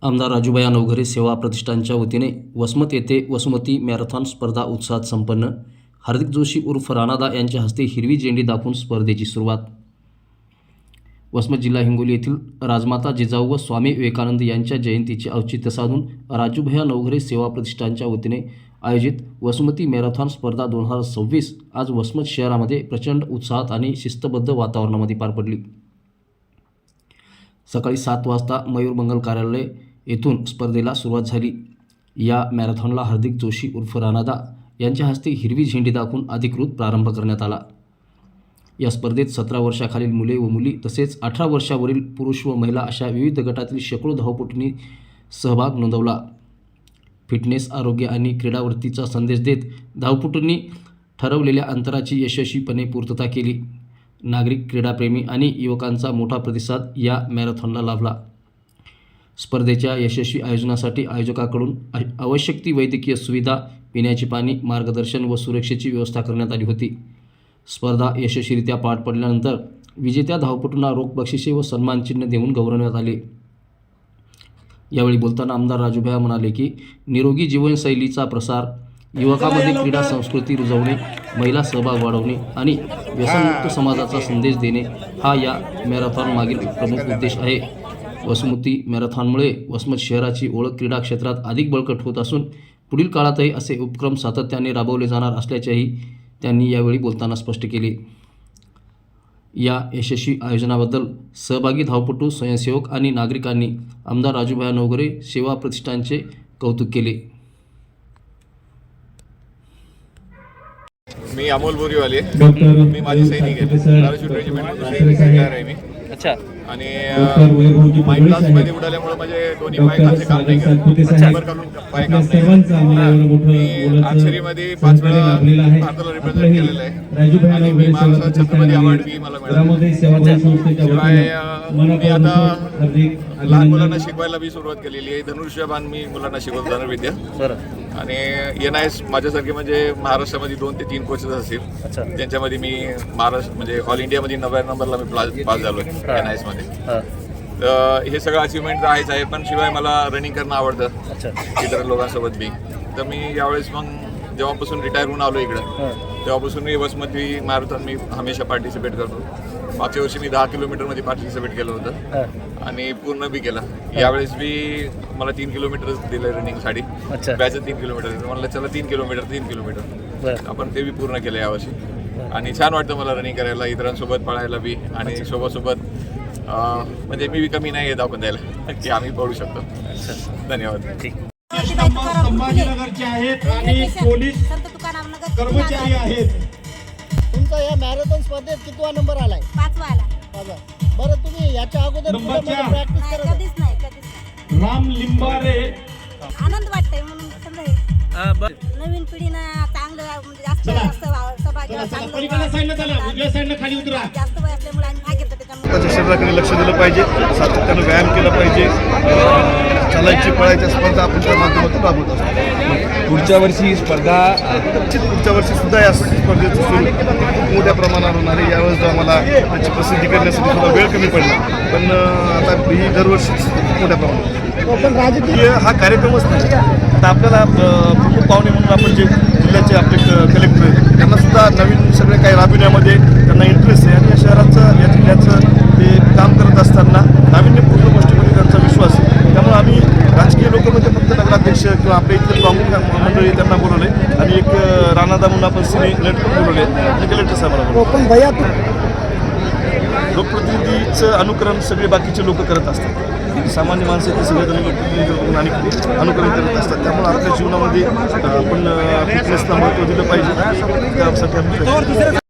आमदार राजूभाई नवघरे सेवा प्रतिष्ठानच्या वतीने वसमत येथे वसुमती मॅरेथॉन स्पर्धा उत्साहात संपन्न। हार्दिक जोशी उर्फ राणादा यांच्या हस्ते हिरवी झेंडी दाखवून स्पर्धेची सुरुवात। वसमत जिल्हा हिंगोली येथील राजमाता जिजाऊ व स्वामी विवेकानंद यांच्या जयंतीचे औचित्य साधून राजूभाई नवघरे सेवा प्रतिष्ठानच्या वतीने आयोजित वसुमती मॅरेथॉन स्पर्धा 2026 आज वसमत शहरामध्ये प्रचंड उत्साहात आणि शिस्तबद्ध वातावरणामध्ये पार पडली। सकाळी 7 वाजता मयूर मंगल कार्यालय येथून स्पर्धेला सुरुवात झाली। या मॅरेथॉनला हार्दिक जोशी उर्फ राणादा यांच्या हस्ते हिरवी झेंडी दाखवून अधिकृत प्रारंभ करण्यात आला। या स्पर्धेत 17 वर्षाखालील मुले व मुली तसेच 18 वर्षावरील पुरुष व महिला अशा विविध गटातील शेकडो धावपटूंनी सहभाग नोंदवला। फिटनेस, आरोग्य आणि क्रीडावृत्तीचा संदेश देत धावपटूंनी ठरवलेल्या अंतराची यशस्वीपणे पूर्तता केली। नागरिक, क्रीडाप्रेमी आणि युवकांचा मोठा प्रतिसाद या मॅरेथॉनला लाभला। स्पर्धेच्या यशस्वी आयोजनासाठी आयोजकांकडून आवश्यक ती वैद्यकीय सुविधा, पिण्याचे पाणी, मार्गदर्शन व सुरक्षेची व्यवस्था करण्यात आली होती। स्पर्धा यशस्वीरित्या पार पडल्यानंतर विजेत्या धावपटूंना रोख बक्षिसे व सन्मानचिन्ह देऊन गौरवण्यात आले। यावेळी बोलताना आमदार राजूभाई म्हणाले की निरोगी जीवनशैलीचा प्रसार, युवकांमध्ये क्रीडा संस्कृती रुजवणे, महिला सहभाग वाढवणे आणि व्यसनमुक्त समाजाचा संदेश देणे हा या मॅरेथॉन मागील प्रमुख उद्देश आहे। वसुमती मॅरेथॉनमुळे वसमत शहराची ओळख क्रीडा क्षेत्रात अधिक बळकट होत असून पुढील काळातही असे उपक्रम सातत्याने राबवले जाणार असल्याचेही त्यांनी यावेळी बोलताना स्पष्ट केले। या यशस्वी आयोजनाबद्दल सहभागी धावपटू, स्वयंसेवक आणि नागरिकांनी आमदार राजूभाई नवघरे सेवा प्रतिष्ठानचे कौतुक केले। मी अमोल बोरीवाले, मी माझी सैनिक आहे, पॅराशूट रेजिमेंट आहे मी। अच्छा। आणि माइंड क्लासमध्ये उडाल्यामुळे माझे दोन्ही पाय खालचे काम नाही करत, शंभर करून पाय काम नाही। मी आर्चरीमध्ये 5 वेळा भारताला रिप्रेझेंट केलेलं आहे आणि मी महाराष्ट्र छत्रपती अवॉर्ड बी मला मिळाला। शिवाय मी आता लहान मुलांना शिकवायला बी सुरुवात केलेली आहे। धनुष्यबाण मी मुलांना शिकवतो, धनुर्विद्या। आणि NIS माझ्यासारखे म्हणजे महाराष्ट्रामध्ये 2 ते 3 कोचेस असतील, ज्यांच्यामध्ये मी महाराष्ट्र म्हणजे ऑल इंडियामध्ये 9व्या नंबरला मी पास झालो आहे NIS मध्ये। तर हे सगळं अचिव्हमेंट आहेच आहे, पण शिवाय मला रनिंग करणं आवडतं इतर लोकांसोबत बी। तर मी यावेळेस मग जेव्हापासून रिटायर होऊन आलो इकडं, तेव्हापासून मी वसमती मॅरेथॉन मी हमेशा पार्टिसिपेट करतो। मागच्या वर्षी मी 10 किलोमीटरमध्ये पार्टिसिपेट केलं होतं आणि पूर्ण बी केलं। यावेळेस बी मला 3 किलोमीटर दिलं रनिंगसाठी, बॅच 3 किलोमीटर म्हणलं चला 3 किलोमीटर आपण ते बी पूर्ण केलं यावर्षी। आणि छान वाटतं मला रनिंग करायला, इतरांसोबत पळायला बी आणि सोबत म्हणजे मी बी कमी नाही आहे दाखवून द्यायला की आम्ही पळू शकतो। धन्यवाद। संभाजीनगरचे आहेत आणि पोलीस कर्मचारी आहेत। तुमचा या मॅरेथॉन स्पर्धेत कितवा नंबर आलाय? 5वा आला। बरं, तुम्ही याच्या अगोदर प्रॅक्टिस करत? कधीच नाही। राम लिंबारे। आनंद वाटतंय म्हणून समजा नवीन पिढीनं चांगलं म्हणजे जास्त सहभागी खाली उतरा। जास्त वय असल्यामुळे आम्ही भाग घेतो त्याच्यामुळे स्वतःच्या शरीराकडे लक्ष दिलं पाहिजे, सातत्यानं व्यायाम केला पाहिजे, चालायची पळायच्या स्पर्धा आपण त्या माध्यमातून राबवत असतो। पुढच्या वर्षी स्पर्धा पुढच्या वर्षी सुद्धा या स्पर्धेचं स्वरूप मोठ्या प्रमाणावर होणार आहे। यावेळेस आम्हाला त्याची प्रसिद्धी करण्यासाठी थोडा वेळ कमी पडला, पण आता ही दरवर्षी मोठ्या प्रमाणात पण राजकीय हा कार्यक्रमच नाही। आता आपल्याला प्रमुख पाहुणे म्हणून आपण जे जिल्ह्याचे आपले कलेक्टर आहेत त्यांना सुद्धा नवीन सगळे काही राबविण्यामध्ये त्यांना इंटरेस्ट आहे आणि या शहराचं, या जिल्ह्याचं ते काम करत असताना नाविन्यपूर्ण गोष्टीमध्ये त्यांचा विश्वास आहे। त्यामुळे आम्ही राजकीय लोक म्हणजे फक्त नगराध्यक्ष किंवा आपल्या इथले प्रमुख मंडळी त्यांना बोलवले आणि एक राणादा म्हणून आपण सिने कलेक्टर बोलवले आणि कलेक्टर साहेबांना लोकप्रतिनिधीचं अनुकरण सगळे बाकीचे लोक करत असतात। सामान्य माणसं ते सगळे लोकप्रतिनिधी आणि अनुकरण करत असतात। त्यामुळे आपल्या जीवनामध्ये आपण फिटनेसला महत्त्व दिलं पाहिजे, त्यासाठी आम्ही